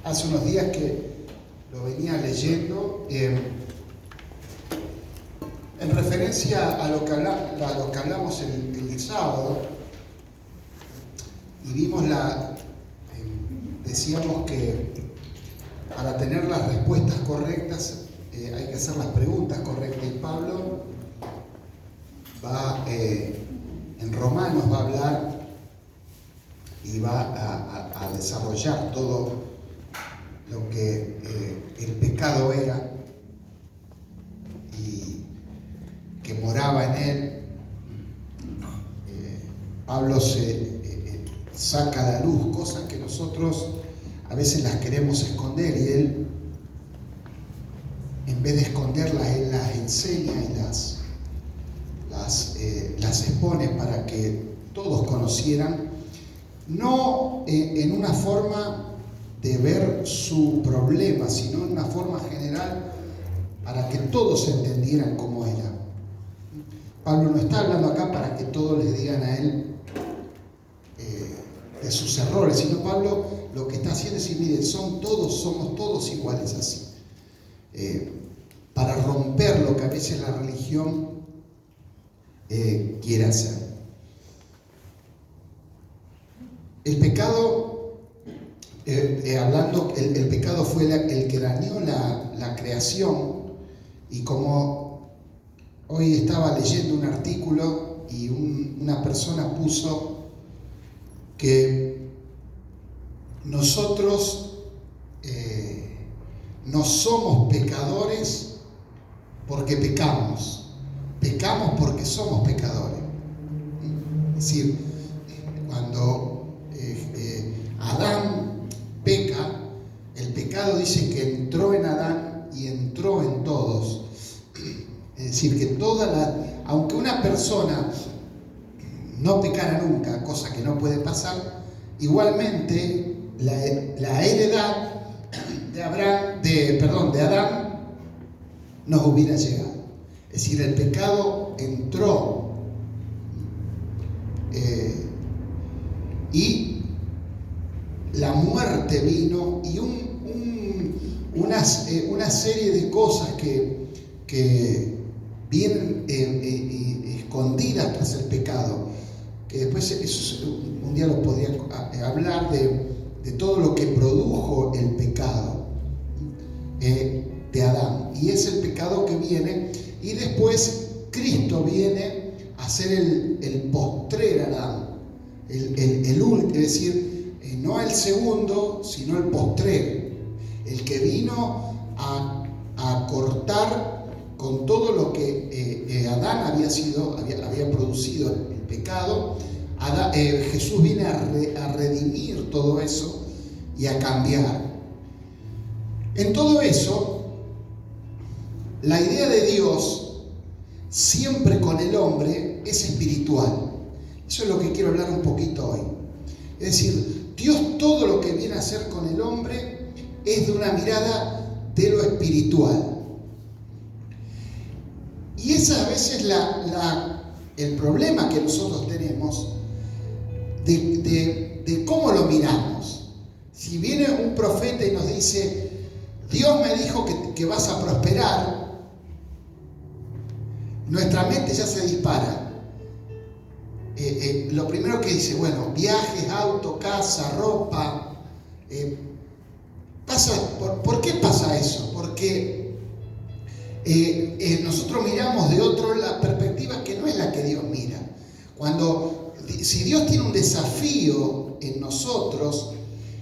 hace unos días que lo venía leyendo en referencia a lo que hablamos el sábado, y vimos decíamos que para tener las respuestas correctas hay que hacer las preguntas correctas, y Pablo va en Romanos va a hablar y va a desarrollar todo lo que el pecado era y que moraba en él. Pablo saca a la luz cosas que nosotros a veces las queremos esconder, y él, en vez de esconderlas, él las enseña y las expone para que todos conocieran, no en una forma de ver su problema, sino en una forma general para que todos entendieran cómo era. Pablo no está hablando acá para que todos le digan a él de sus errores, sino Pablo lo que está haciendo es decir, miren, somos todos iguales así. Para romper lo que a veces la religión quiere hacer. El pecado, el pecado fue el que dañó la creación, y como hoy estaba leyendo un artículo y una persona puso que nosotros no somos pecadores porque pecamos porque somos pecadores. Es decir, cuando Adán peca, el pecado dice que entró en Adán y entró en todos. Es decir, que aunque una persona no pecara nunca, cosa que no puede pasar, igualmente la heredad de Adán nos hubiera llegado. Es decir, el pecado entró y la muerte vino, y una serie de cosas que vienen escondidas tras el pecado, que después un día lo podría hablar de todo lo que produjo el pecado de Adán, y es el pecado que viene, y después Cristo viene a ser el postrer Adán, el último, es decir, no el segundo, sino el postrer, el que vino a cortar con todo lo que Adán había producido el pecado. Jesús viene a redimir todo eso y a cambiar. En todo eso, la idea de Dios siempre con el hombre es espiritual. Eso es lo que quiero hablar un poquito hoy. Es decir, Dios todo lo que viene a hacer con el hombre es de una mirada de lo espiritual. Y esa a veces el problema que nosotros tenemos de cómo lo miramos. Si viene un profeta y nos dice, Dios me dijo que vas a prosperar, nuestra mente ya se dispara. Lo primero que dice, bueno, viajes, auto, casa, ropa. ¿Por qué pasa eso? Porque nosotros miramos de otro la perspectiva que no es la que Dios mira. Si Dios tiene un desafío en nosotros,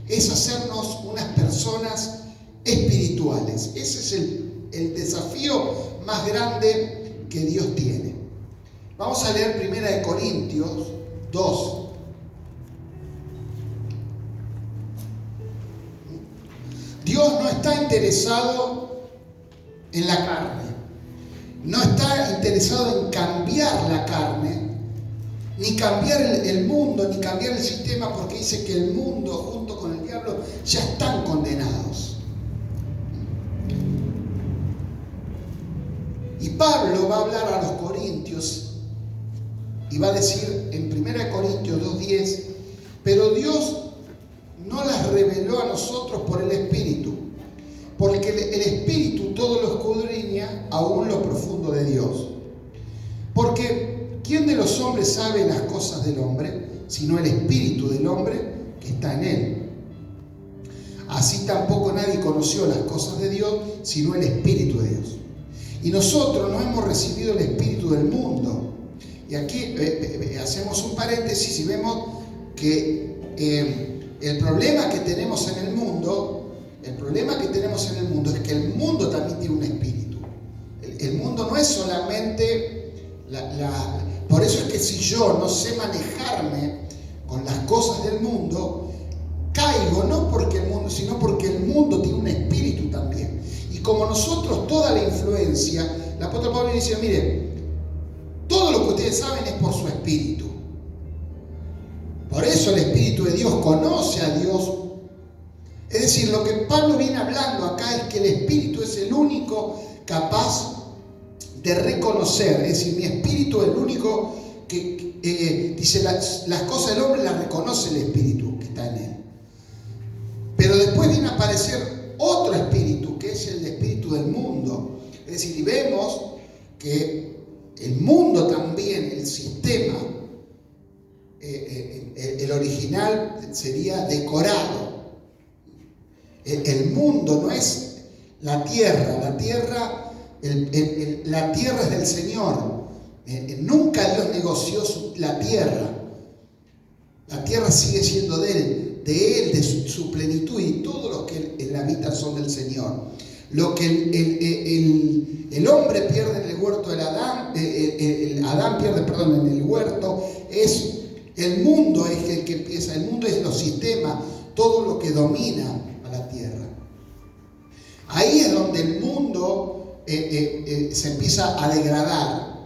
es hacernos unas personas espirituales. Ese es el desafío más grande que Dios tiene. Vamos a leer 1 Corintios 2. Dios no está interesado en la carne, no está interesado en cambiar la carne, ni cambiar el mundo, ni cambiar el sistema, porque dice que el mundo junto con el diablo ya están condenados. Y Pablo va a hablar a los corintios y va a decir en 1 Corintios 2:10, pero Dios no las reveló a nosotros por el Espíritu, el Espíritu todo lo escudriña, aún lo profundo de Dios. Porque ¿quién de los hombres sabe las cosas del hombre, sino el Espíritu del hombre que está en él? Así tampoco nadie conoció las cosas de Dios, sino el Espíritu de Dios. Y nosotros no hemos recibido el Espíritu del mundo. Y aquí hacemos un paréntesis y vemos que el problema que tenemos en el mundo es que el mundo también tiene un espíritu. El mundo no es solamente por eso es que si yo no sé manejarme con las cosas del mundo, caigo no porque el mundo, sino porque el mundo tiene un espíritu también. Y como nosotros toda la influencia, el apóstol Pablo dice, mire, todo lo que ustedes saben es por su espíritu. Por eso el Espíritu de Dios conoce a Dios. Es decir, lo que Pablo viene hablando acá es que el Espíritu es el único capaz de reconocer. Es decir, mi Espíritu es el único que dice las cosas del hombre las reconoce el Espíritu que está en él. Pero después viene a aparecer otro Espíritu, que es el Espíritu del mundo. Es decir, y vemos que el mundo también, el sistema, el original sería decorado. El mundo no es la tierra, la tierra es del Señor. Nunca Dios negoció la tierra. La tierra sigue siendo de Él, de su plenitud, y todos los que en la habitan son del Señor. Lo que el hombre pierde en el huerto del Adán, Adán pierde, en el huerto, es el mundo es el que empieza, el mundo es los sistemas, todo lo que domina a la tierra. Ahí es donde el mundo se empieza a degradar.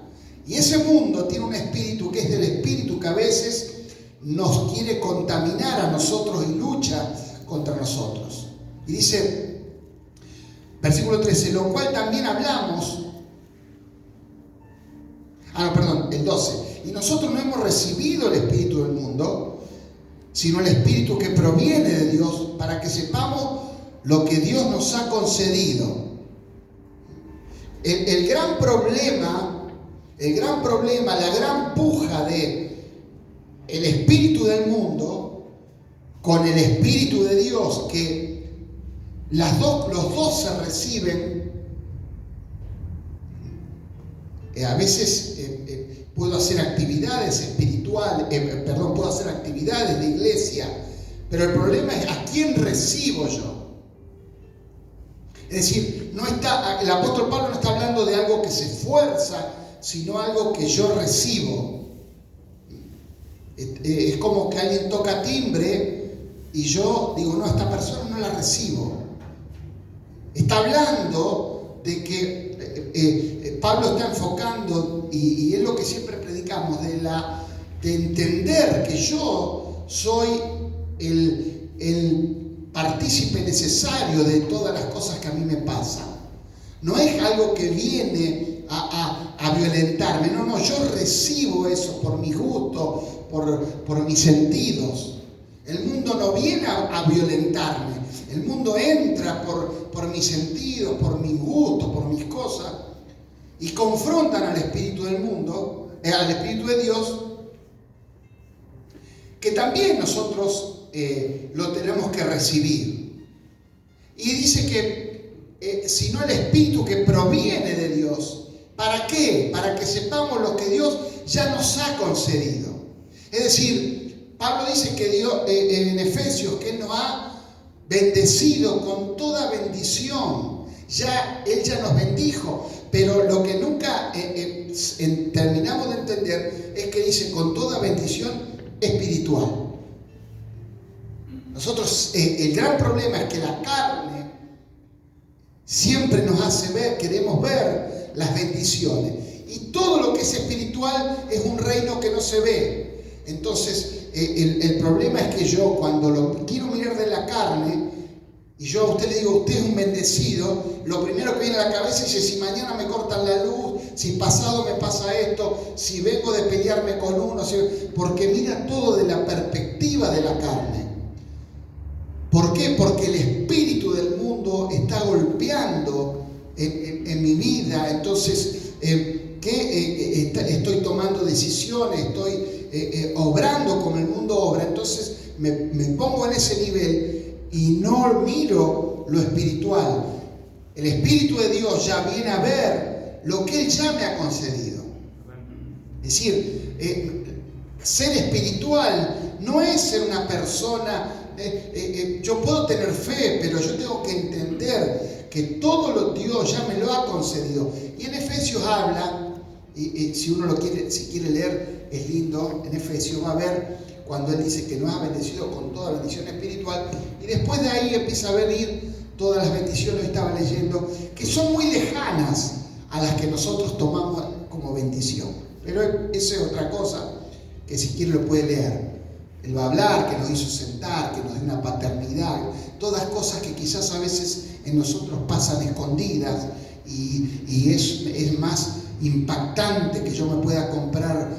Y ese mundo tiene un espíritu que es del espíritu que a veces nos quiere contaminar a nosotros y lucha contra nosotros. Y dice, versículo 13, lo cual también hablamos. El 12. Y nosotros no hemos recibido el espíritu del mundo, sino el espíritu que proviene de Dios, para que sepamos lo que Dios nos ha concedido. El gran problema, la gran puja de el espíritu del mundo con el espíritu de Dios, que los dos se reciben. A veces puedo hacer actividades espirituales, puedo hacer actividades de iglesia, pero el problema es a quién recibo yo. Es decir, el apóstol Pablo no está hablando de algo que se fuerza, sino algo que yo recibo. Es como que alguien toca timbre y yo digo, no, esta persona no la recibo. Está hablando de que Pablo está enfocando, y es lo que siempre predicamos, de entender que yo soy el partícipe necesario de todas las cosas que a mí me pasan. No es algo que viene a violentarme, no, yo recibo eso por mi gusto, por mis sentidos. El mundo no viene a violentarme, el mundo entra por mis sentidos, por mis gustos, por mis cosas, y confrontan al espíritu del mundo, al espíritu de Dios, que también nosotros lo tenemos que recibir. Y dice que sino el espíritu que proviene de Dios. ¿Para qué? Para que sepamos lo que Dios ya nos ha concedido. Es decir, Pablo dice que Dios, en Efesios, que Él nos ha bendecido con toda bendición. Él ya nos bendijo, pero lo que nunca terminamos de entender es que dice con toda bendición espiritual. Nosotros, el gran problema es que la carne siempre nos hace ver, queremos ver las bendiciones. Y todo lo que es espiritual es un reino que no se ve. Entonces, el problema es que yo cuando lo quiero mirar de la carne, y yo a usted le digo, usted es un bendecido, lo primero que viene a la cabeza es, si mañana me cortan la luz, si pasado me pasa esto, si vengo de pelearme con uno, porque mira todo de la perspectiva de la carne. ¿Por qué? Porque el espíritu del mundo está golpeando vida, entonces estoy tomando decisiones, estoy obrando como el mundo obra, entonces me pongo en ese nivel y no miro lo espiritual. El Espíritu de Dios ya viene a ver lo que Él ya me ha concedido. Es decir, ser espiritual no es ser una persona, yo puedo tener fe, pero yo tengo que entender que todo lo Dios ya me lo ha concedido. Y en Efesios habla, y si uno si quiere leer, es lindo, en Efesios va a ver cuando Él dice que nos ha bendecido con toda bendición espiritual, y después de ahí empieza a venir todas las bendiciones que estaba leyendo, que son muy lejanas a las que nosotros tomamos como bendición. Pero eso es otra cosa que si quiere lo puede leer. Él va a hablar que nos hizo sentar, que nos dio una paternidad, todas cosas que quizás a veces en nosotros pasan escondidas y es más impactante que yo me pueda comprar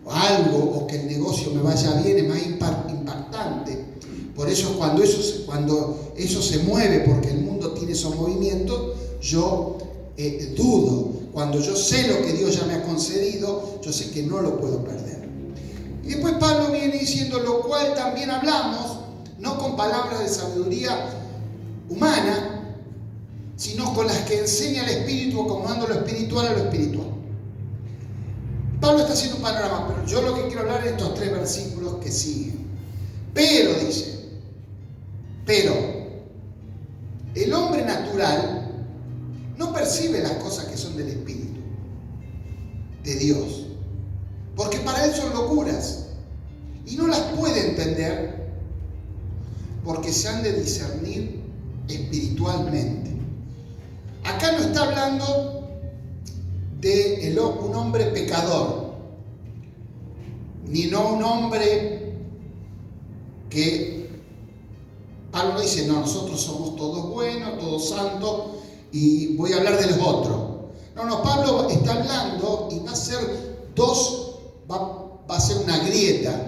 algo o que el negocio me vaya bien, es más impactante. Por eso cuando eso se mueve, porque el mundo tiene esos movimientos, yo dudo. Cuando yo sé lo que Dios ya me ha concedido, yo sé que no lo puedo perder. Y después Pablo viene diciendo, lo cual también hablamos, no con palabras de sabiduría humana, sino con las que enseña el Espíritu, acomodando lo espiritual a lo espiritual. Pablo está haciendo un panorama, pero yo lo que quiero hablar es estos 3 versículos que siguen. Pero, dice, el hombre natural no percibe las cosas que son del Espíritu de Dios, porque para él son locuras y no las puede entender, porque se han de discernir espiritualmente. Acá no está hablando de un hombre pecador, ni no un hombre que Pablo no dice, no, nosotros somos todos buenos, todos santos, y voy a hablar de los otros. No, Pablo está hablando y va a ser va a ser una grieta.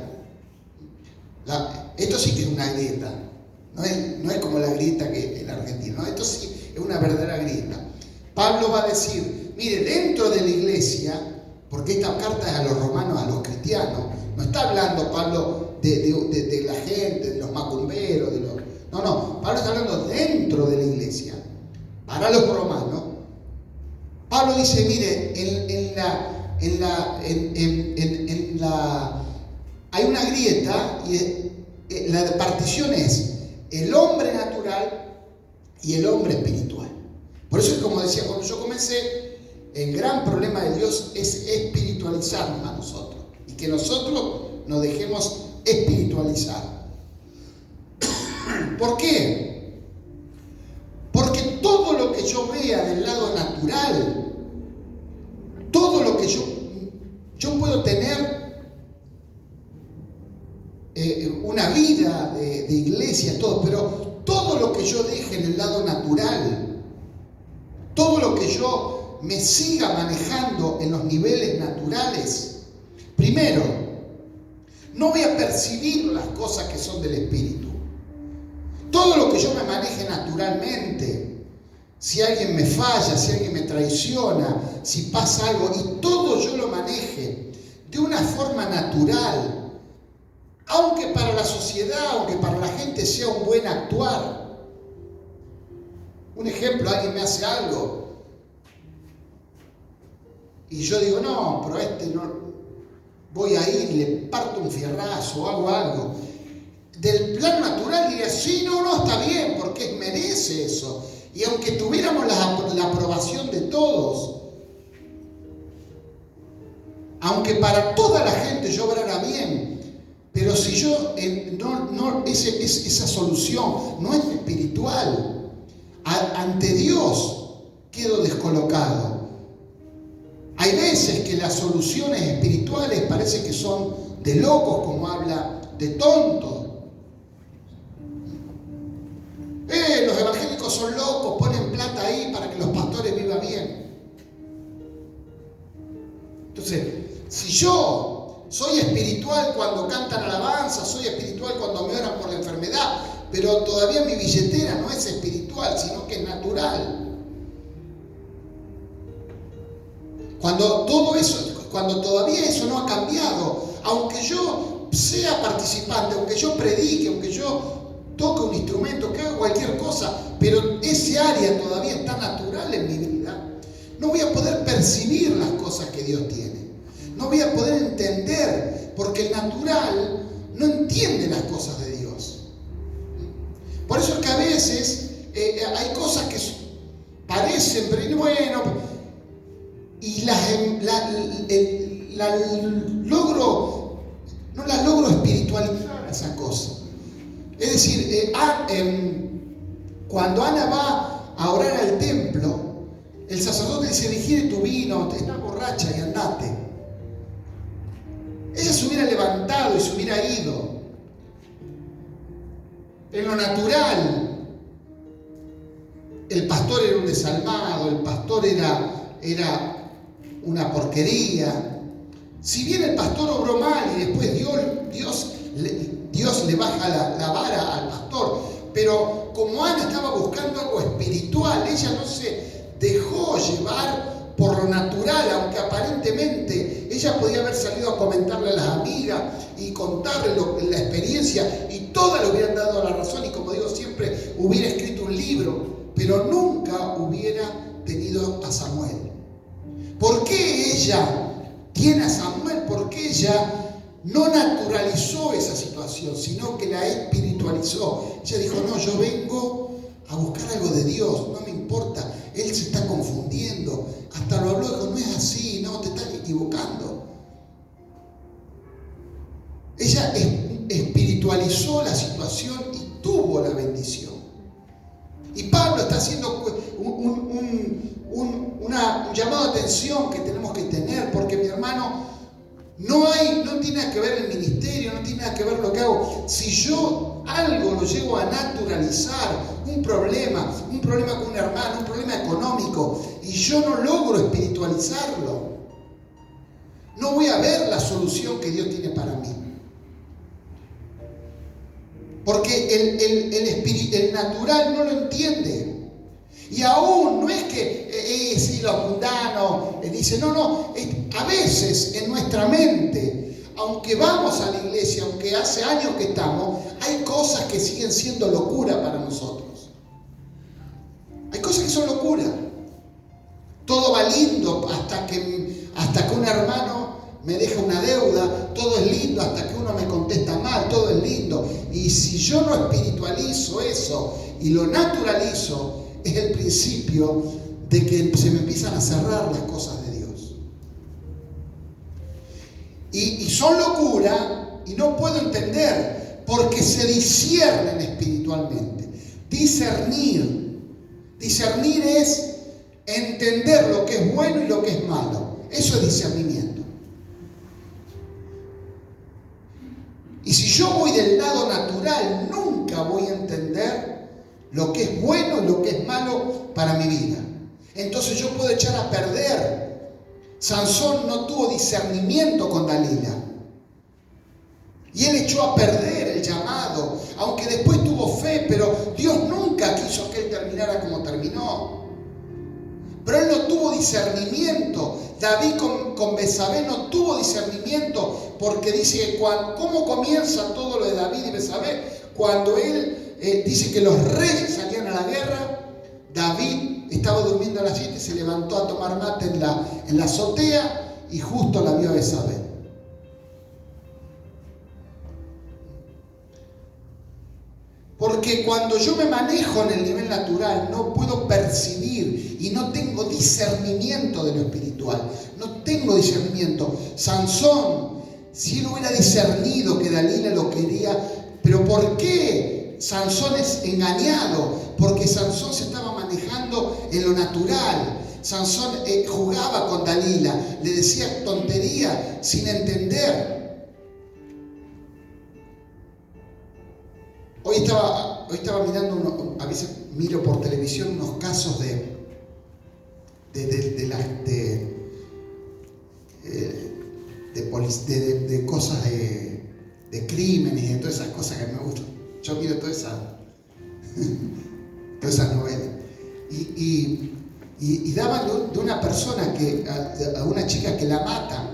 Esto sí que es una grieta. No es como la grieta que en Argentina. No, esto sí es una verdadera grieta. Pablo va a decir, mire, dentro de la iglesia, porque esta carta es a los romanos, a los cristianos, no está hablando Pablo de la gente, de los macumberos, no, Pablo está hablando dentro de la iglesia, para los romanos. Pablo dice, mire, hay una grieta y la partición es el hombre natural y el hombre espiritual. Por eso, como decía, cuando yo comencé, el gran problema de Dios es espiritualizarnos a nosotros y que nosotros nos dejemos espiritualizar. ¿Por qué? Porque todo lo que yo vea del lado natural, todo lo que yo puedo tener una vida de iglesia, todo, pero todo lo que yo deje en el lado natural, todo lo que yo me siga manejando en los niveles naturales, primero, no voy a percibir las cosas que son del Espíritu. Todo lo que yo me maneje naturalmente, si alguien me falla, si alguien me traiciona, si pasa algo, y todo yo lo maneje de una forma natural, aunque para la sociedad, aunque para la gente sea un buen actuar. Un ejemplo, alguien me hace algo y yo digo, no, pero no, voy a ir, le parto un fierrazo o hago algo. Del plan natural diría, sí, no, está bien, porque merece eso. Y aunque tuviéramos la aprobación de todos, aunque para toda la gente yo obrara bien, pero si yo esa solución no es espiritual, ante Dios quedo descolocado. Hay veces que las soluciones espirituales parece que son de locos, como habla, de tontos. Los evangélicos son locos, ponen plata ahí para que los pastores vivan bien. Entonces, si yo soy espiritual cuando cantan alabanza, soy espiritual cuando me oran por la enfermedad, pero todavía mi billetera no es espiritual, sino que es natural. Cuando todavía eso no ha cambiado, aunque yo sea participante, aunque yo predique, aunque yo toque un instrumento, que haga cualquier cosa, pero ese área todavía está natural en mi vida, no voy a poder percibir las cosas que Dios tiene. No voy a poder entender, porque el natural no entiende las cosas de Dios. Por eso es que a veces hay cosas que parecen, pero bueno, y no las logro espiritualizar esa cosa. Es decir, cuando Ana va a orar al templo, el sacerdote dice: digiere tu vino, estás borracha y andate. Ella se hubiera levantado y se hubiera ido. En lo natural, el pastor era un desalmado, el pastor era una porquería. Si bien el pastor obró mal y después Dios le baja la vara al pastor, pero como Ana estaba buscando algo espiritual, ella no se dejó llevar por lo natural, aunque aparentemente ella podía haber salido a comentarle a las amigas y contarle la experiencia, y todas le hubieran dado la razón, y como digo siempre, hubiera escrito un libro, pero nunca hubiera tenido a Samuel. ¿Por qué ella tiene a Samuel? ¿Por qué ella no naturalizó esa situación, sino que la espiritualizó? Ella dijo: no, yo vengo a buscar algo de Dios, no me importa, él se está confundiendo. Hasta lo habló, dijo: no es así, no, te estás equivocando. Ella espiritualizó la situación y tuvo la bendición. Y Pablo está haciendo un llamado de atención que tenemos que tener, porque, mi hermano, no tiene nada que ver el ministerio, no tiene nada que ver lo que hago. Si yo algo lo llego a naturalizar, un problema con un hermano, un problema económico, y yo no logro espiritualizarlo, no voy a ver la solución que Dios tiene para mí. Porque el natural no lo entiende. Y aún no es que si los mundanos dicen, no, a veces en nuestra mente, aunque vamos a la iglesia, aunque hace años que estamos, hay cosas que siguen siendo locura para nosotros. Hay cosas que son locura. Todo va lindo hasta que un hermano me deja una deuda, todo es lindo hasta que uno me contesta mal, todo es lindo. Y si yo no espiritualizo eso y lo naturalizo, es el principio de que se me empiezan a cerrar las cosas de Dios. Y son locura y no puedo entender, porque se disciernen espiritualmente. Discernir es entender lo que es bueno y lo que es malo. Eso es discernimiento. Y si yo voy del lado natural, nunca voy a entender lo que es bueno y lo que es malo para mi vida. Entonces yo puedo echar a perder. Sansón no tuvo discernimiento con Dalila. Y él echó a perder el llamado, aunque después tuvo fe, pero Dios nunca quiso que él terminara como terminó. Pero él no tuvo discernimiento. David con Betsabé no tuvo discernimiento, porque dice que ¿cómo comienza todo lo de David y Betsabé? Cuando él dice que los reyes salían a la guerra, David estaba durmiendo a las 7, se levantó a tomar mate en la azotea y justo la vio a Betsabé. Porque cuando yo me manejo en el nivel natural, no puedo percibir y no tengo discernimiento de lo espiritual. No tengo discernimiento. Sansón, si él hubiera discernido que Dalila lo quería, pero ¿por qué Sansón es engañado? Porque Sansón se estaba manejando en lo natural. Sansón jugaba con Dalila, le decía tontería sin entender. Hoy estaba mirando, a veces miro por televisión unos casos de cosas de crímenes y de todas esas cosas que me gustan. Yo miro todas esas novelas. Y y daban de una persona, a una chica que la matan,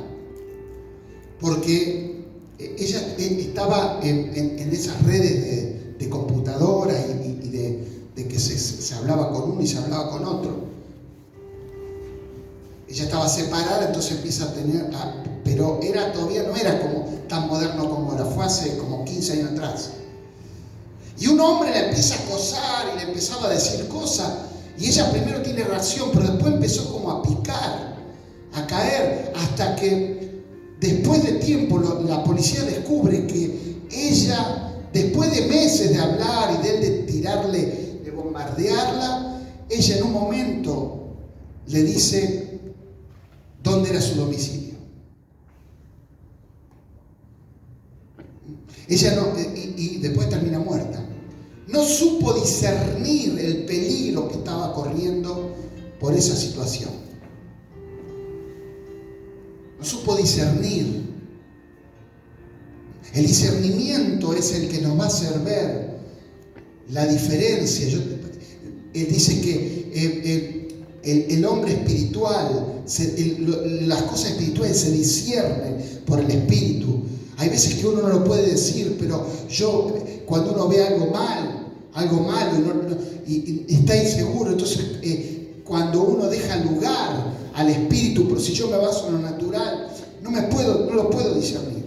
porque ella estaba en esas redes de computadoras y de que se hablaba con uno y se hablaba con otro. Ella estaba separada, entonces empieza a tener, pero todavía no era como tan moderno como ahora, fue hace como 15 años atrás. Y un hombre la empieza a acosar y le empezaba a decir cosas, y ella primero tiene reacción, pero después empezó como a picar, a caer, hasta que después de tiempo la policía descubre que ella, después de meses de hablar y de él de tirarle, de bombardearla, ella en un momento le dice dónde era su domicilio. Ella no, y después termina muerta. No supo discernir el peligro que estaba corriendo por esa situación. No supo discernir. El discernimiento es el que nos va a hacer ver la diferencia. Él dice que el hombre espiritual, las cosas espirituales se disciernen por el espíritu. Hay veces que uno no lo puede decir, pero cuando uno ve algo malo y está inseguro, entonces cuando uno deja lugar al espíritu, pero si yo me baso en lo natural, no lo puedo discernir.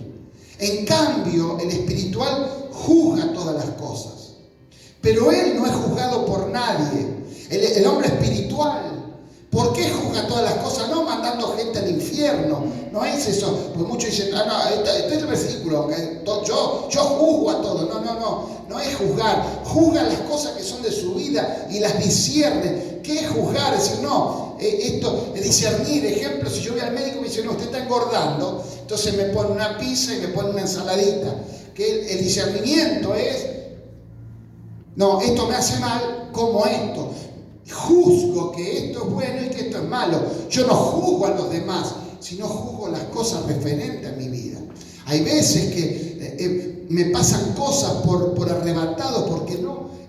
En cambio, el espiritual juzga todas las cosas, pero él no es juzgado por nadie. El hombre espiritual, ¿por qué juzga todas las cosas? No mandando gente al infierno, no es eso. Porque muchos dicen, este es el versículo, yo juzgo a todo. No es juzgar. Juzga las cosas que son de su vida y las discierne. ¿Qué es juzgar? Es decir, esto es discernir. Ejemplo, si yo voy al médico y me dice, usted está engordando, entonces me pone una pizza y me pone una ensaladita. Que el discernimiento es, esto me hace mal, como esto. Juzgo que esto es bueno y que esto es malo. Yo no juzgo a los demás, sino juzgo las cosas referentes a mi vida. Hay veces que me pasan cosas por arrebatado, porque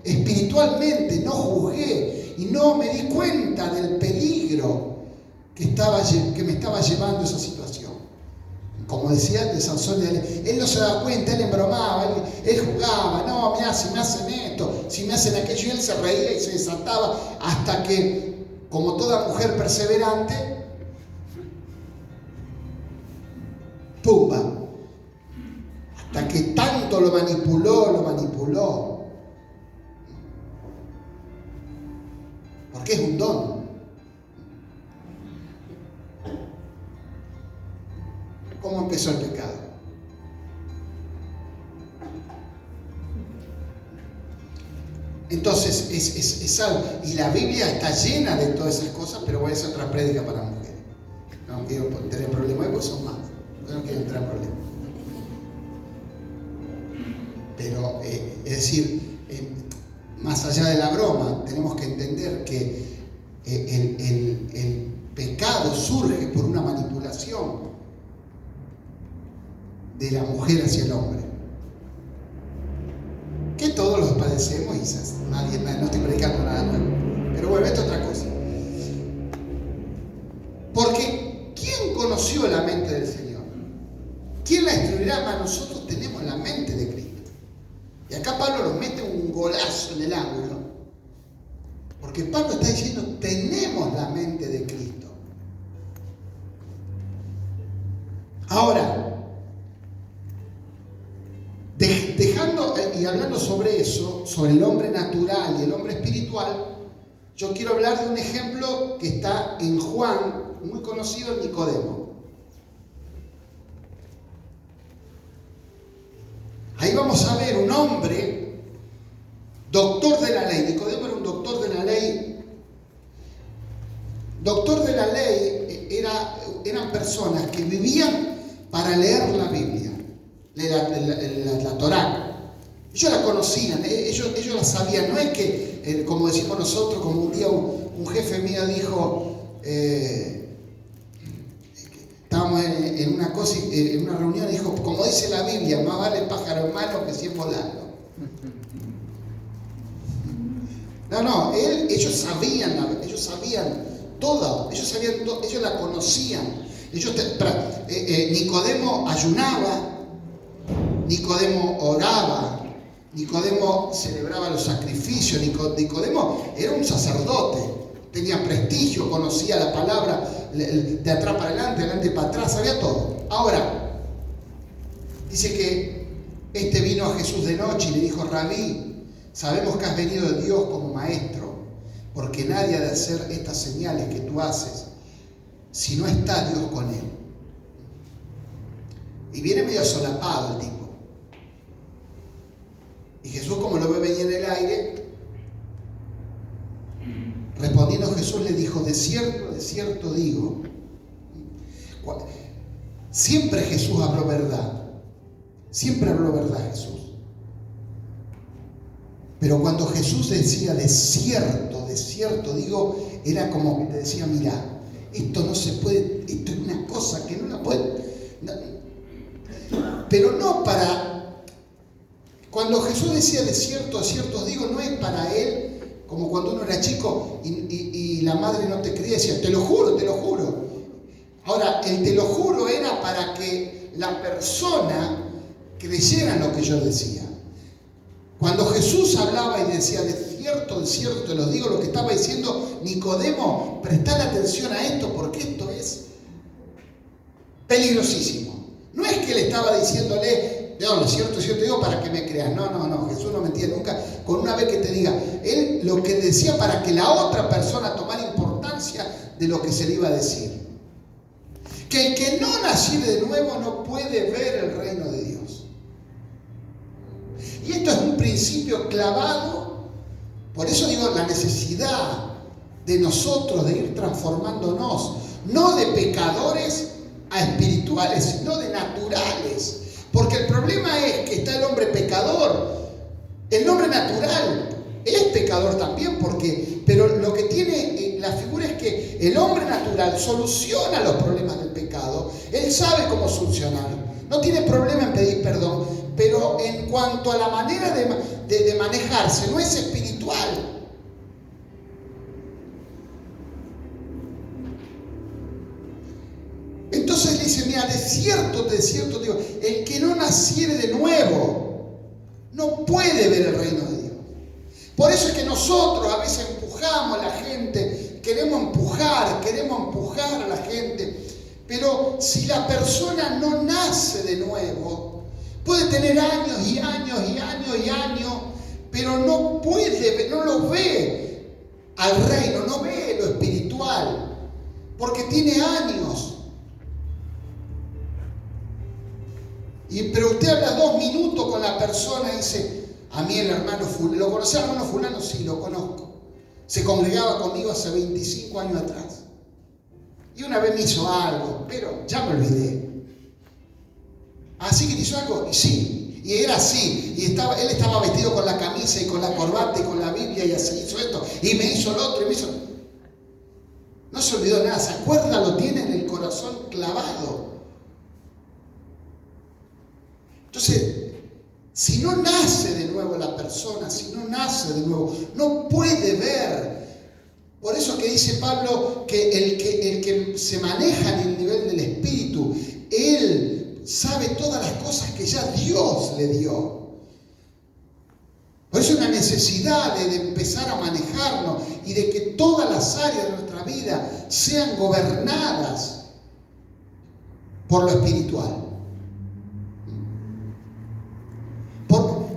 espiritualmente no juzgué y no me di cuenta del peligro que me estaba llevando esa situación. Como decía antes Sansón, él no se daba cuenta, él embromaba, él jugaba, mirá, si me hacen esto, si me hacen aquello, y él se reía y se desataba, hasta que, como toda mujer perseverante, ¡pumba! Hasta que tanto lo manipuló, porque es un don. ¿Cómo empezó el pecado? Entonces es algo, y la Biblia está llena de todas esas cosas, pero voy a hacer otra prédica para mujeres. No quiero tener problemas, porque son más. Yo no quiero entrar en problemas. Pero, es decir, más allá de la broma, tenemos que entender que el pecado surge por una manipulación de la mujer hacia el hombre, que todos los padecemos, y no estoy predicando nada nuevo, pero bueno, esto es otra cosa. Porque ¿quién conoció la mente del Señor? ¿Quién la instruirá? Más nosotros tenemos la mente de Cristo. Y acá Pablo nos mete un golazo en el ángulo, porque Pablo está diciendo, tenemos la mente de Cristo. Ahora, dejando y hablando sobre eso, sobre el hombre natural y el hombre espiritual, yo quiero hablar de un ejemplo que está en Juan, muy conocido, en Nicodemo. Ahí vamos a ver un hombre, doctor de la ley. Nicodemo era un doctor de la ley. Doctor de la ley eran personas que vivían para leer la Biblia. La Torá. Ellos la conocían, ellos la sabían. No es que, como decimos nosotros, como un día un jefe mío dijo, estábamos en una cosa, en una reunión, y dijo, como dice la Biblia, más vale pájaro en mano que 100 volando. Ellos sabían toda, ellos la conocían. Nicodemo ayunaba, Nicodemo oraba, Nicodemo celebraba los sacrificios, Nicodemo era un sacerdote, tenía prestigio, conocía la palabra de atrás para adelante, de adelante para atrás, sabía todo. Ahora, dice que este vino a Jesús de noche y le dijo: Rabí, sabemos que has venido de Dios como maestro, porque nadie ha de hacer estas señales que tú haces si no está Dios con él. Y viene medio solapado el tipo. Y Jesús, como lo ve venir en el aire, respondiendo Jesús le dijo: de cierto digo. Siempre Jesús habló verdad. Siempre habló verdad Jesús. Pero cuando Jesús decía de cierto digo, era como que te decía: mira, esto no se puede, esto es una cosa que no la puede. No, pero no para. Cuando Jesús decía de cierto os digo, no es para él como cuando uno era chico y la madre no te creía y decía: te lo juro, te lo juro. Ahora, el te lo juro era para que la persona creyera en lo que yo decía. Cuando Jesús hablaba y decía de cierto te lo digo, lo que estaba diciendo: Nicodemo, prestad atención a esto porque esto es peligrosísimo. No es que le estaba diciéndole: no, lo cierto digo para que me creas. No, Jesús no mentía nunca. Con una vez que te diga, él lo que decía para que la otra persona tomara importancia de lo que se le iba a decir. Que el que no naciere de nuevo no puede ver el reino de Dios. Y esto es un principio clavado. Por eso digo, la necesidad de nosotros de ir transformándonos, no de pecadores a espirituales, sino de naturales. Porque el problema es que está el hombre pecador. El hombre natural es pecador también, pero lo que tiene la figura es que el hombre natural soluciona los problemas del pecado. Él sabe cómo solucionar. No tiene problema en pedir perdón. Pero en cuanto a la manera de manejarse, no es espiritual. Entonces le dice: mira, de cierto digo, el que no naciere de nuevo no puede ver el reino de Dios. Por eso es que nosotros a veces empujamos a la gente, queremos empujar a la gente, pero si la persona no nace de nuevo, puede tener años y años, pero no lo ve al reino, no ve lo espiritual, porque tiene años. Pero usted habla 2 minutos con la persona y dice: a mí el hermano fulano, ¿lo conoce al hermano fulano? Sí, lo conozco. Se congregaba conmigo hace 25 años atrás. Y una vez me hizo algo, pero ya me olvidé. ¿Así que te hizo algo? Y sí, y era así. Y él estaba vestido con la camisa y con la corbata y con la Biblia y así hizo esto. Y me hizo lo otro y me hizo... No se olvidó nada, se acuerda, lo tiene en el corazón clavado. Entonces, si no nace de nuevo la persona, no puede ver. Por eso que dice Pablo que el que se maneja en el nivel del Espíritu, él sabe todas las cosas que ya Dios le dio. Por eso hay una necesidad de empezar a manejarnos y de que todas las áreas de nuestra vida sean gobernadas por lo espiritual.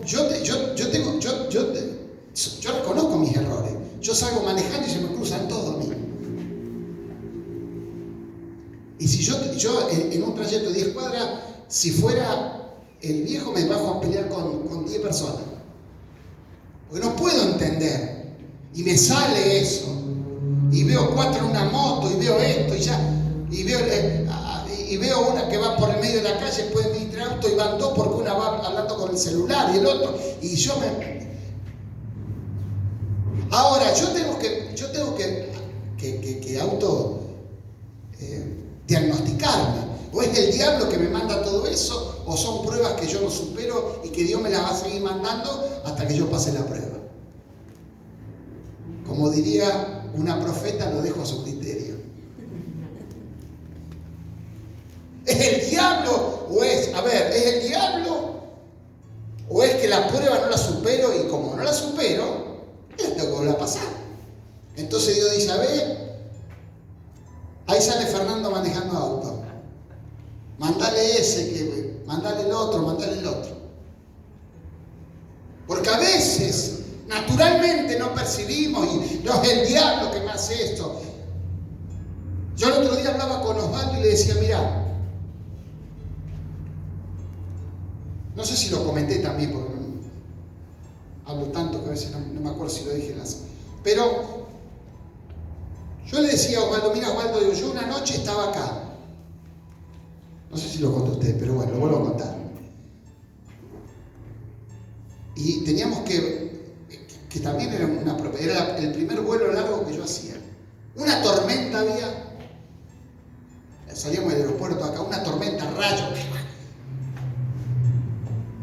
Yo reconozco mis errores. Yo salgo manejando y se me cruzan todos a mí. Y si yo en un trayecto de 10 cuadras, si fuera el viejo, me bajo a pelear con 10 personas. Porque no puedo entender. Y me sale eso. Y veo 4 en una moto, y veo esto, y veo una que va por el medio de la calle, después de mi auto, y van 2 porque una va hablando con el celular y el otro. Y yo me... Ahora, yo tengo que auto diagnosticarme. O es el diablo que me manda todo eso, o son pruebas que yo no supero y que Dios me las va a seguir mandando hasta que yo pase la prueba. Como diría una profeta, lo dejo a su criterio. ¿Es el diablo o es, es el diablo o es que la prueba no la supero y como no la supero, es lo que vuelve a pasar? Entonces Dios dice, ahí sale Fernando manejando auto. Mándale ese, mándale el otro. Porque a veces, naturalmente no percibimos y no es el diablo que me hace esto. Yo el otro día hablaba con Osvaldo y le decía, mira, no sé si lo comenté también, porque hablo tanto que a veces no me acuerdo si lo dije pero yo le decía a Osvaldo, mira Osvaldo, digo, yo una noche estaba acá. No sé si lo conté a usted, pero bueno, lo vuelvo a contar. Y teníamos que también era el primer vuelo largo que yo hacía. Una tormenta había. Salíamos del aeropuerto acá, una tormenta, rayos.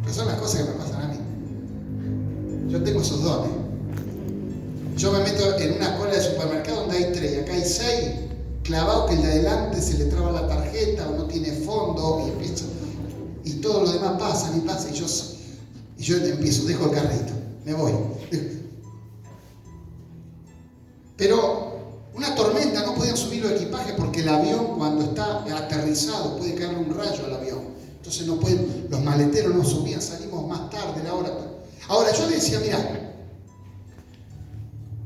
Que son las cosas que me pasan a mí. Yo tengo esos dones. Yo me meto en una cola de supermercado donde hay 3, acá hay 6, clavado que el de adelante se le traba la tarjeta o no tiene fondo y empiezo, y todo lo demás pasan y pasa y yo empiezo, dejo el carrito, me voy. Pero una tormenta, no podían subir los equipajes porque el avión cuando está aterrizado puede caerle un rayo al avión. Entonces no pueden, los maleteros no subían, salimos más tarde la hora. Ahora yo le decía, mira,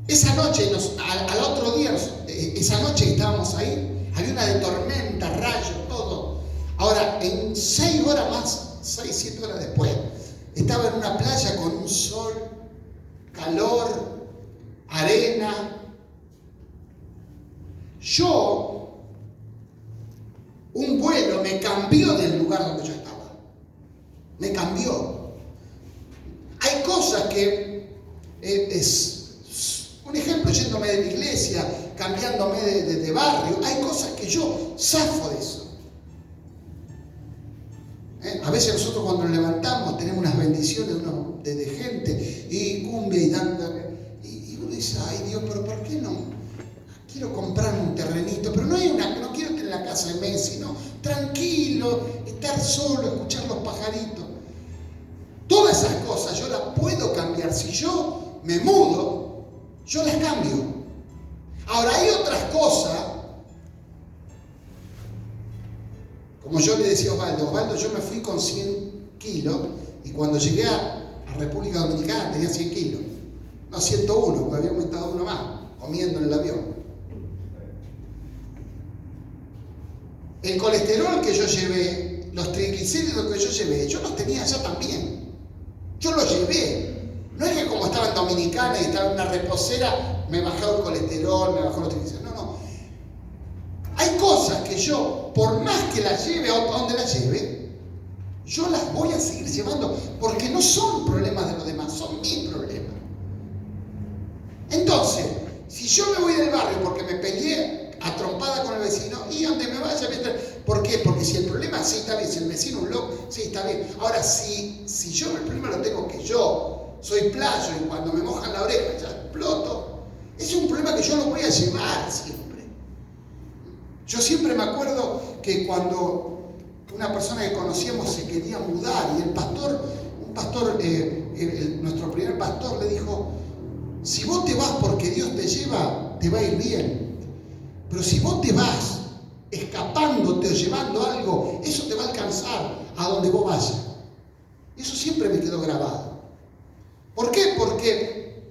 esa noche, al otro día, esa noche que estábamos ahí, había una de tormenta, rayos, todo. Ahora, en 6 horas más, 6, 7 horas después, estaba en una playa con un sol, calor, arena. Un vuelo me cambió del lugar donde yo estaba. Me cambió. Hay cosas que un ejemplo, yéndome de la iglesia, cambiándome de barrio, hay cosas que yo zafo de eso. A veces nosotros cuando nos levantamos tenemos unas bendiciones de gente y cumbia y tanta. Y uno dice, ay Dios, pero ¿por qué no? Quiero comprarme un terrenito, pero no quiero estar en la casa de Messi, no. Tranquilo, estar solo, escuchar los pajaritos. Todas esas cosas yo las puedo cambiar. Si yo me mudo, yo las cambio. Ahora hay otras cosas, como yo le decía a Osvaldo, yo me fui con 100 kilos y cuando llegué a República Dominicana tenía 100 kilos. No, 101, porque había aumentado uno más, comiendo en el avión. El colesterol que yo llevé, los triglicéridos que yo llevé, yo los tenía ya también. Yo los llevé. No es que como estaba en Dominicana y estaba en una reposera, me bajó el colesterol, me bajó los triglicéridos. No. Hay cosas que yo, por más que las lleve a donde las lleve, yo las voy a seguir llevando porque no son problemas de los demás, son mis problemas. Entonces, si yo me voy del barrio porque me peleé a trompada con el vecino y donde me vaya, ¿por qué? Porque si el problema, sí está bien, si el vecino es un loco, sí está bien. Ahora, si yo el problema lo tengo que yo soy playo y cuando me mojan la oreja ya exploto, es un problema que yo lo voy a llevar siempre. Yo siempre me acuerdo que cuando una persona que conocíamos se quería mudar y nuestro primer pastor le dijo, si vos te vas porque Dios te lleva, te va a ir bien. Pero si vos te vas escapándote o llevando algo, eso te va a alcanzar a donde vos vayas. Eso siempre me quedó grabado. ¿Por qué? Porque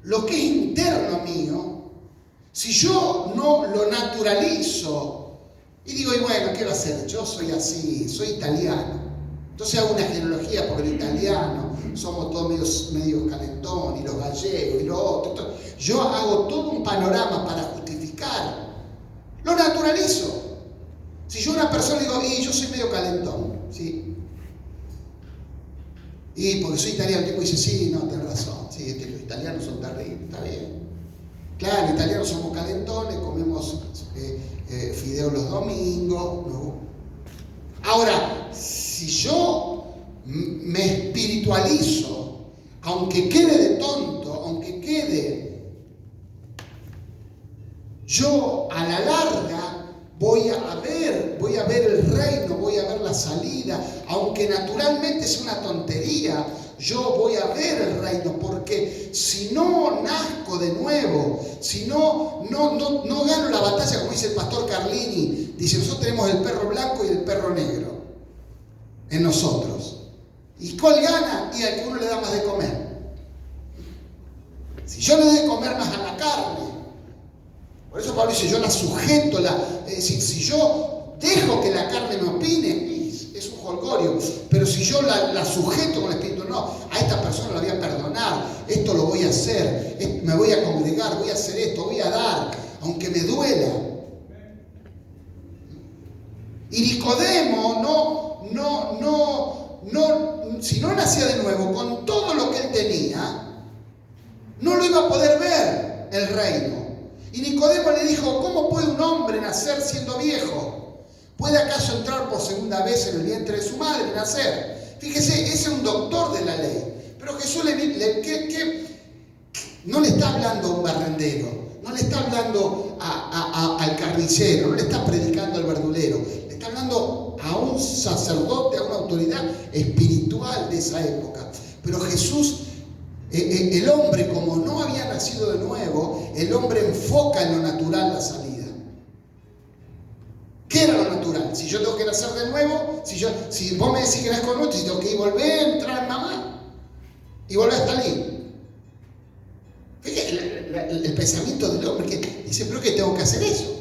lo que es interno mío, si yo no lo naturalizo y digo, y bueno, ¿qué va a ser? Yo soy así, soy italiano. Entonces hago una genealogía porque el italiano, somos todos medio calentón, y los gallegos, y lo otro. Yo hago todo un panorama para justificar. Lo naturalizo. Si yo a una persona digo, y yo soy medio calentón, ¿sí? Y porque soy italiano, el tipo dice, sí, no, tenés razón, sí, los italianos son terribles, está bien. Claro, los italianos somos calentones, comemos fideos los domingos, ¿no? Ahora, si yo me espiritualizo, aunque quede de tonto, aunque quede yo a la larga voy a ver el reino, voy a ver la salida, aunque naturalmente es una tontería, yo voy a ver el reino, porque si no nazco de nuevo, si no gano la batalla, como dice el pastor Carlini, dice, nosotros tenemos el perro blanco y el perro negro en nosotros. ¿Y cuál gana? Y al que uno le da más de comer. Si yo le doy de comer más a la carne, por eso Pablo dice, yo la sujeto, si yo dejo que la carne me opine, es un jolgorio, pero si yo la sujeto con el Espíritu, no, a esta persona la voy a perdonar, esto lo voy a hacer, me voy a congregar, voy a hacer esto, voy a dar, aunque me duela. Y Nicodemo si no nacía de nuevo, con todo lo que él tenía, no lo iba a poder ver el reino. Y Nicodemo le dijo, ¿cómo puede un hombre nacer siendo viejo? ¿Puede acaso entrar por segunda vez en el vientre de su madre y nacer? Fíjese, ese es un doctor de la ley. Pero Jesús no le está hablando a un barrendero, no le está hablando al carnicero, no le está predicando al verdulero, le está hablando a un sacerdote, a una autoridad espiritual de esa época. Pero Jesús, el hombre, como no había nacido de nuevo, el hombre enfoca en lo natural la salida. ¿Qué era lo natural? Si yo tengo que nacer de nuevo, si vos me decís que nazco de nuevo, si tengo que volver a entrar en mamá y volver a salir. Fíjate el pensamiento del hombre que dice, ¿pero qué tengo que hacer eso?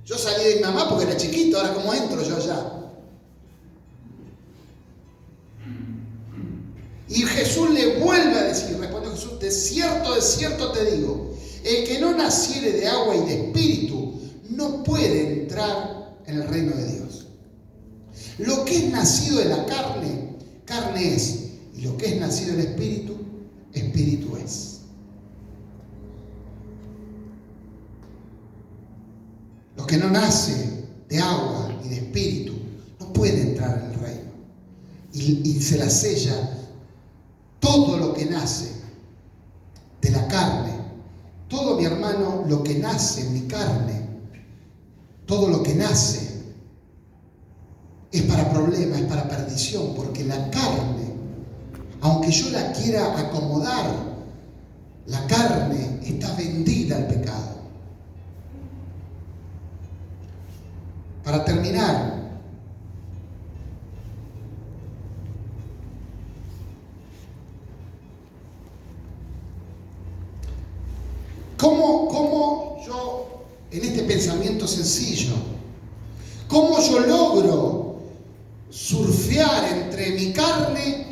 Yo salí de mi mamá porque era chiquito, ahora ¿cómo entro yo allá? Y Jesús le vuelve a decir, responde Jesús, de cierto te digo, el que no naciere de agua y de espíritu no puede entrar en el reino de Dios. Lo que es nacido de la carne, carne es, y lo que es nacido del espíritu, espíritu es. Lo que no nace de agua y de espíritu no puede entrar en el reino. Y se la sella todo lo que nace de la carne. Todo, mi hermano, lo que nace en mi carne, todo lo que nace es para problemas, es para perdición, porque la carne, aunque yo la quiera acomodar, la carne está vendida al pecado. Para terminar, ¿cómo yo, en este pensamiento sencillo, cómo yo logro surfear entre mi carne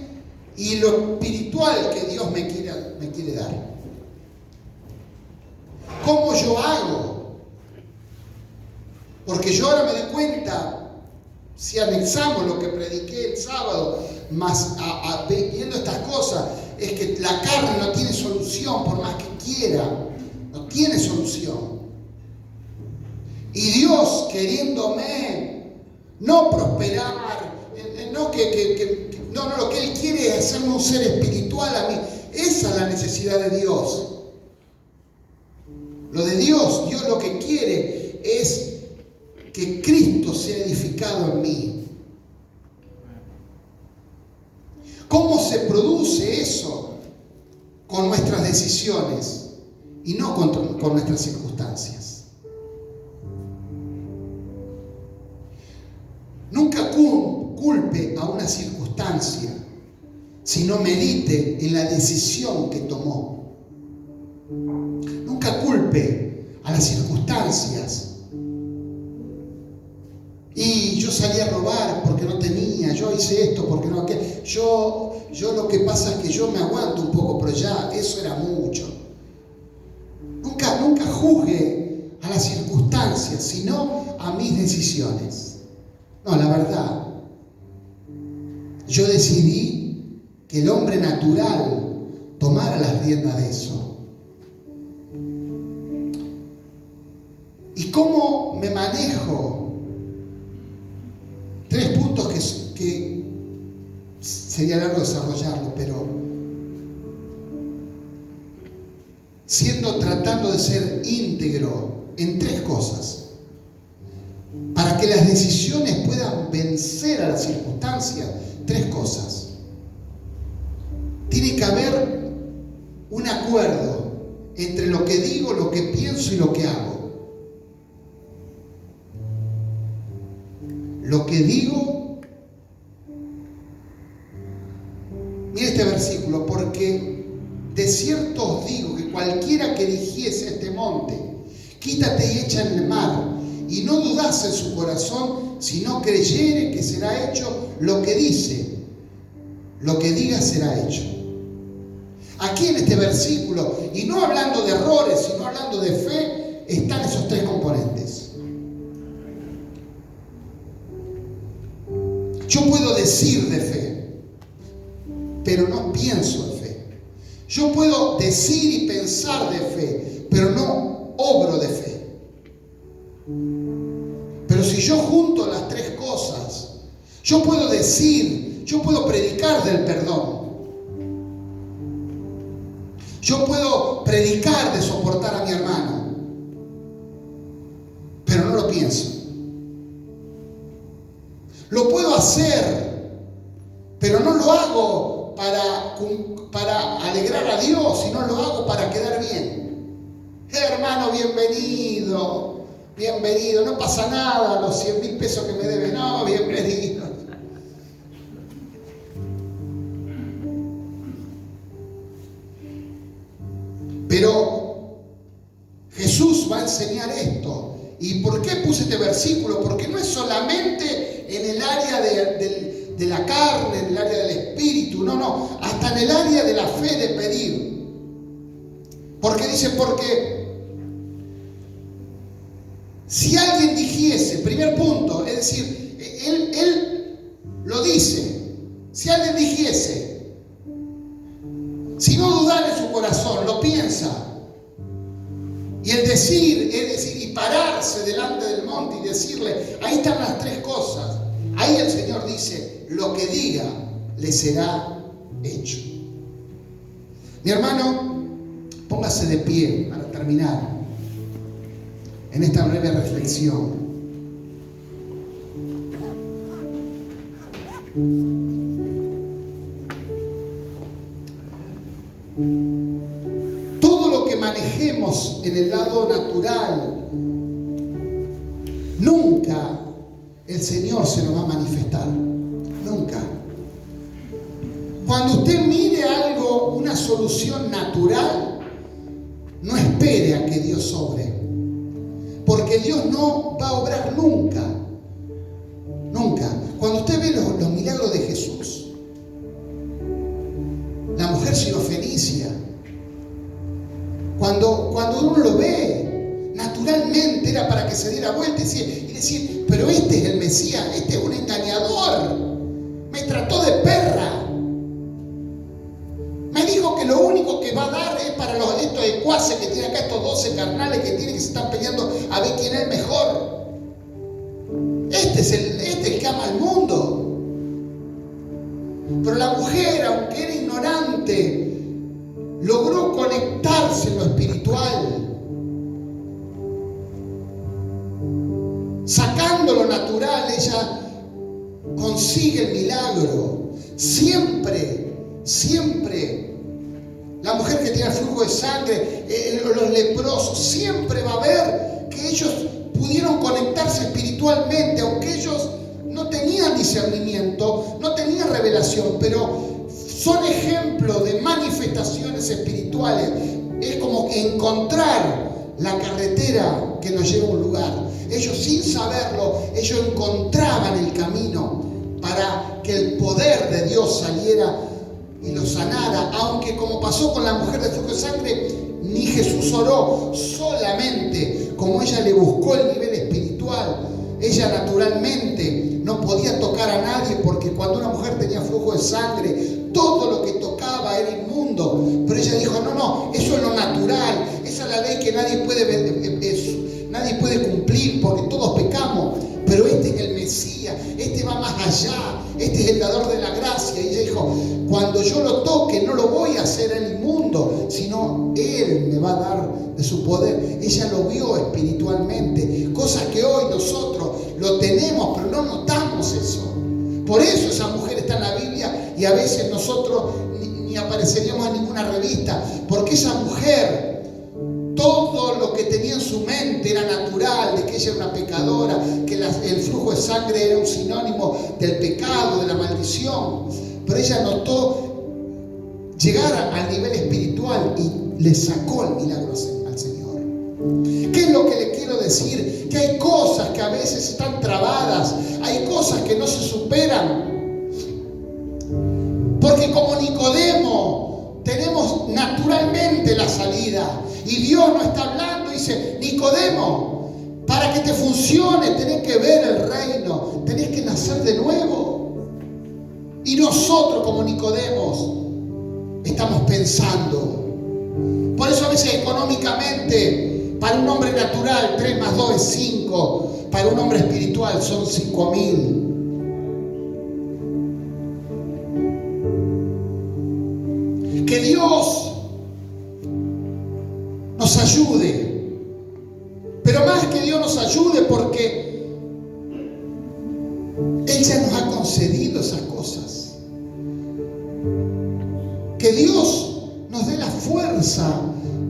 y lo espiritual que Dios me quiere dar? ¿Cómo yo hago? Porque yo ahora me doy cuenta, si anexamos lo que prediqué el sábado, más viendo estas cosas, es que la carne no tiene solución, por más que quiera, no tiene solución. Y Dios, queriéndome no prosperar, lo que Él quiere es hacerme un ser espiritual a mí. Esa es la necesidad de Dios. Lo de Dios lo que quiere es que Cristo sea edificado en mí. ¿Cómo se produce eso? Con nuestras decisiones y no con nuestras circunstancias. Nunca culpe a una circunstancia, sino medite en la decisión que tomó. Nunca culpe a las circunstancias. Y yo salí a robar porque no tenía, yo hice esto porque no aquello. Yo lo que pasa es que yo me aguanto un poco, pero ya eso era mucho. Nunca juzgue a las circunstancias, sino a mis decisiones. No, la verdad, yo decidí que el hombre natural tomara las riendas de eso. ¿Y cómo me manejo? 3 puntos que sería largo desarrollarlo, pero siendo tratado tratando de ser íntegro en 3 cosas. Para que las decisiones puedan vencer a las circunstancias, 3 cosas. Tiene que haber un acuerdo entre lo que digo, lo que pienso y lo que hago. Lo que digo, mira este versículo, porque de cierto os digo que cualquiera que dijese a este monte, quítate y echa en el mar, y no dudase en su corazón, sino creyere que será hecho lo que dice, lo que diga será hecho. Aquí en este versículo, y no hablando de errores, sino hablando de fe, están esos 3 componentes. Yo puedo decir de fe, pero no pienso en fe. Yo puedo decir y pensar de fe, pero no obro de fe. Pero si yo junto las 3 cosas, yo puedo decir, yo puedo predicar del perdón. Yo puedo predicar de soportar a mi hermano, pero no lo pienso. Lo puedo hacer, pero no lo hago para alegrar a Dios, sino lo hago para quedar bien. Hermano, bienvenido, bienvenido, no pasa nada, los 100.000 pesos que me debe, no, bienvenido. Pero Jesús va a enseñar esto. ¿Y por qué puse este versículo? Porque no es solamente en el área de la carne, en el área del espíritu, no, hasta en el área de la fe de pedir. Porque dice, porque si alguien dijese, primer punto, es decir, él lo dice, si alguien dijese, si no dudar en su corazón, lo piensa, y el decir, es decir, y pararse delante del monte y decirle, ahí están las 3 cosas. Ahí el Señor dice, lo que diga le será hecho. Mi hermano, póngase de pie para terminar en esta breve reflexión. Todo lo que manejemos en el lado natural, nunca el Señor se nos va a manifestar. Nunca. Cuando usted mire algo, una solución natural, no espere a que Dios obre. Porque Dios no va a obrar nunca. Nunca. Cuando usted ve los milagros de Jesús, la mujer sirofenicia, cuando uno lo ve, naturalmente era para que se diera vuelta y decir, pero este es el Mesías, este es un engañador, me trató de perra, me dijo que lo único que va a dar es para estos ecuaces que tiene acá, estos 12 carnales que tienen, que se están peleando a ver quién es el mejor. Este es el que ama al mundo. Pero la mujer, aunque era ignorante, logró conectarse en lo espiritual, sacando lo natural. Ella consigue el milagro. Siempre la mujer que tiene flujo de sangre, los leprosos, siempre va a ver que ellos pudieron conectarse espiritualmente, aunque ellos no tenían discernimiento, no tenían revelación, pero son ejemplos de manifestaciones espirituales. Es como encontrar la carretera que nos lleva a un lugar. Ellos, sin saberlo, ellos encontraban el camino para que el poder de Dios saliera y los sanara. Aunque, como pasó con la mujer de flujo de sangre, ni Jesús oró, solamente como ella le buscó el nivel espiritual. Ella naturalmente no podía tocar a nadie, porque cuando una mujer tenía flujo de sangre, todo lo que tocaba era inmundo. Pero ella dijo, no, eso es lo natural, esa es la ley que nadie puede cumplir, porque todos pecamos. Pero este es el Mesías, este va más allá, este es el dador de la gracia. Y ella dijo, cuando yo lo toque no lo voy a hacer el inmundo, sino Él me va a dar de su poder. Ella lo vio espiritualmente, cosas que hoy nosotros lo tenemos, pero no notamos eso. Por eso esa mujer está en la Biblia y a veces nosotros ni apareceríamos en ninguna revista, porque esa mujer, todo lo que tenía en su mente era natural, de que ella era una pecadora, que el flujo de sangre era un sinónimo del pecado, de la maldición. Pero ella notó llegar al nivel espiritual y le sacó el milagro al Señor. ¿Qué es lo que le quiero decir? Que hay cosas que a veces están trabadas, hay cosas que no se superan. Porque como Nicodemo tenemos naturalmente la salida. Y Dios nos está hablando y dice, Nicodemo, para que te funcione tenés que ver el reino, tenés que nacer de nuevo. Y nosotros como Nicodemos estamos pensando. Por eso a veces económicamente, para un hombre natural 3 más 2 es 5, para un hombre espiritual son 5.000. Que Dios nos ayude, pero más que Dios nos ayude, porque Él ya nos ha concedido esas cosas. Que Dios nos dé la fuerza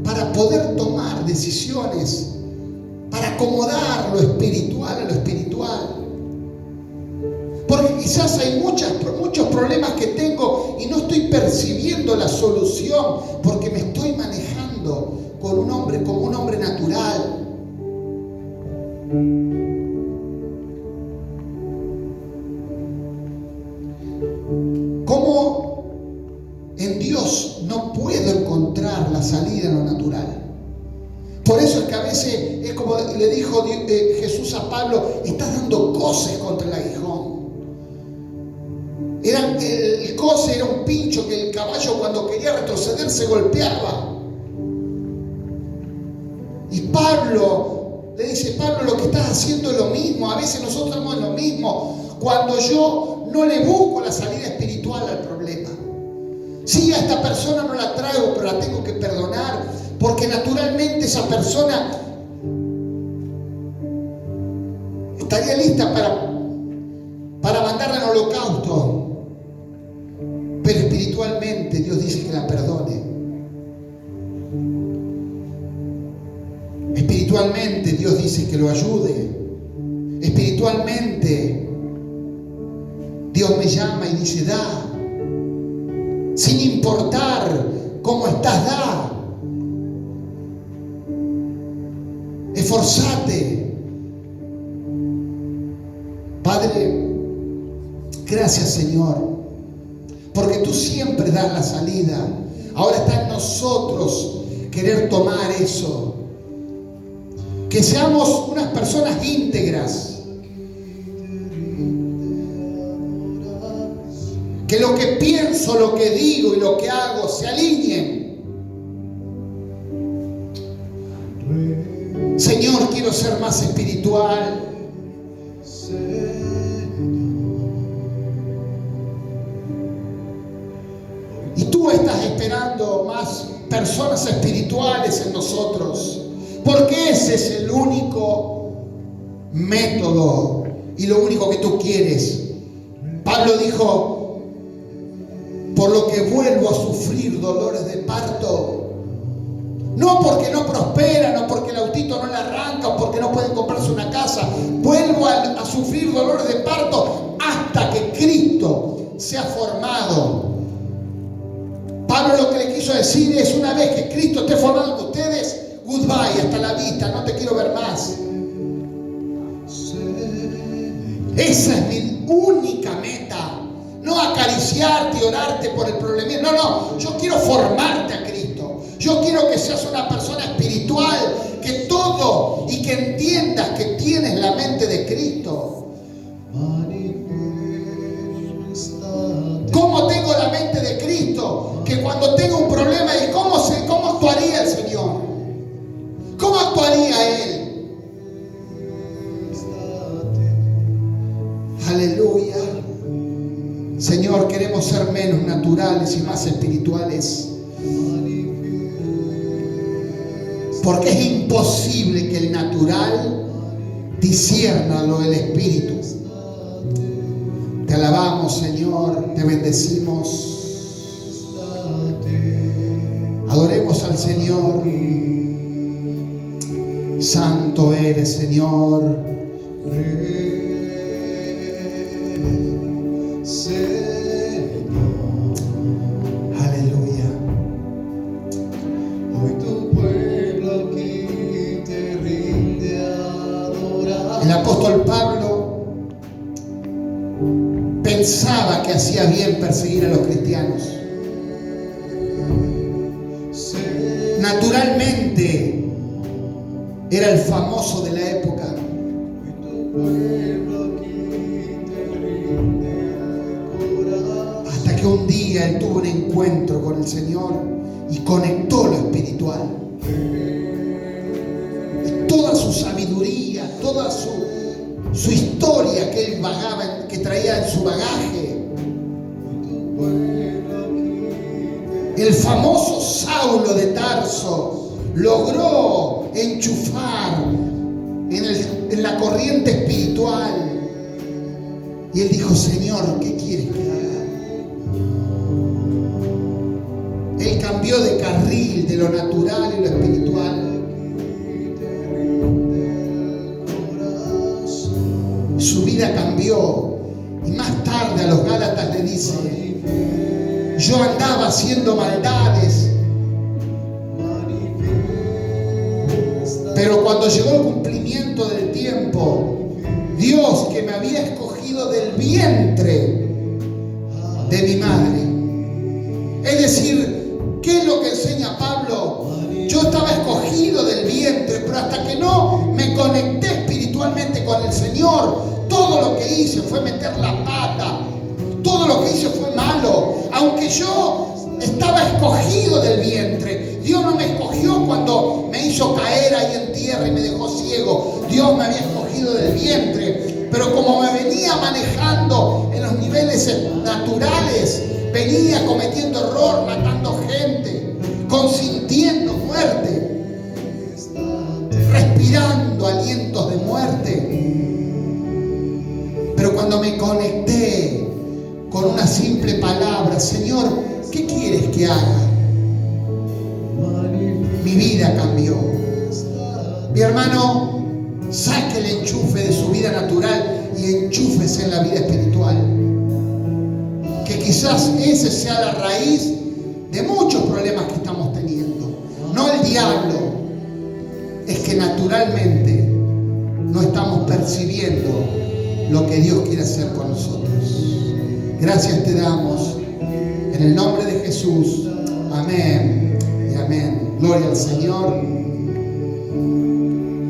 para poder tomar decisiones, para acomodar lo espiritual a lo espiritual. Porque quizás hay muchos problemas que tengo y no estoy percibiendo la solución, porque me estoy manejando como un hombre natural. ¿Cómo en Dios no puedo encontrar la salida en lo natural? Por eso es que a veces es como le dijo Jesús a Pablo, estás dando coces contra el aguijón. El coce era un pincho que el caballo cuando quería retroceder se golpeaba. Y Pablo le dice, Pablo, lo que estás haciendo es lo mismo. A veces nosotros estamos en lo mismo. Cuando yo no le busco la salida espiritual al problema. Sí, a esta persona no la traigo, pero la tengo que perdonar, porque naturalmente esa persona estaría lista para mandarla al holocausto. Pero espiritualmente Dios dice que la perdone. Espiritualmente Dios dice que lo ayude. Espiritualmente Dios me llama y dice, da. Sin importar cómo estás, da. Esforzate. Padre, gracias Señor, porque tú siempre das la salida. Ahora está en nosotros querer tomar eso. Que seamos unas personas íntegras. Que lo que pienso, lo que digo y lo que hago se alineen. Señor, quiero ser más espiritual. Y tú estás esperando más personas espirituales en nosotros. Porque ese es el único método y lo único que tú quieres. Pablo dijo, por lo que vuelvo a sufrir dolores de parto. No porque no prospera, no porque el autito no le arranca, o porque no pueden comprarse una casa. Vuelvo a sufrir dolores de parto hasta que Cristo sea formado. Pablo lo que le quiso decir es, una vez que Cristo esté formado en ustedes, goodbye, hasta la vista, no te quiero ver más. Esa es mi única meta. No acariciarte y orarte por el problema. No, yo quiero formarte a Cristo. Yo quiero que seas una persona espiritual, que todo y que entiendas que tienes la mente de Cristo. ¿Cómo tengo la mente de Cristo? Que cuando tengo un problema, ¿y cómo actuaría el Señor? ¿Cómo actuaría Él? Aleluya. queremos ser menos naturales y más espirituales. Porque es imposible que el natural discierna lo del espíritu. Te alabamos, Señor, te bendecimos. Adoremos al Señor. Santo eres, Señor. Aleluya. Hoy tu pueblo aquí te rinde adorar. El apóstol Pablo pensaba que hacía bien perseguir a los cristianos. Naturalmente era el famoso de la época. Hasta que un día él tuvo un encuentro con el Señor y conectó lo espiritual. Y toda su sabiduría, toda su historia que él vagaba, que traía en su bagaje. El famoso Saulo de Tarso logró enchufar en la corriente espiritual. Y él dijo: Señor, ¿qué quieres que haga? Él cambió de carril, de lo natural y lo espiritual. Su vida cambió. Y más tarde a los Gálatas le dice: yo andaba haciendo maldades, pero cuando llegó el cumplimiento del tiempo, Dios, que me había escogido del vientre de mi madre. Es decir, ¿qué es lo que enseña Pablo? Yo estaba escogido del vientre, pero hasta que no me conecté espiritualmente con el Señor, todo lo que hice fue meter la pata. Todo lo que hice fue malo. Aunque yo estaba escogido del vientre, Dios no me escogió cuando me hizo caer ahí en tierra y me dejó ciego. Dios me había escogido del vientre. Pero como me venía manejando en los niveles naturales, venía cometiendo error, matando gente, consintiendo muerte, respirando alientos de muerte. Pero cuando me conecté con una simple palabra: Señor, ¿qué quieres que haga? Mi vida cambió. Mi hermano, saque el enchufe de su vida natural y enchúfese en la vida espiritual. Que quizás ese sea la raíz de muchos problemas que estamos teniendo. No el diablo, es que naturalmente no estamos percibiendo lo que Dios quiere hacer con nosotros. Gracias te damos en el nombre de Jesús. Amén y amén. Gloria al Señor.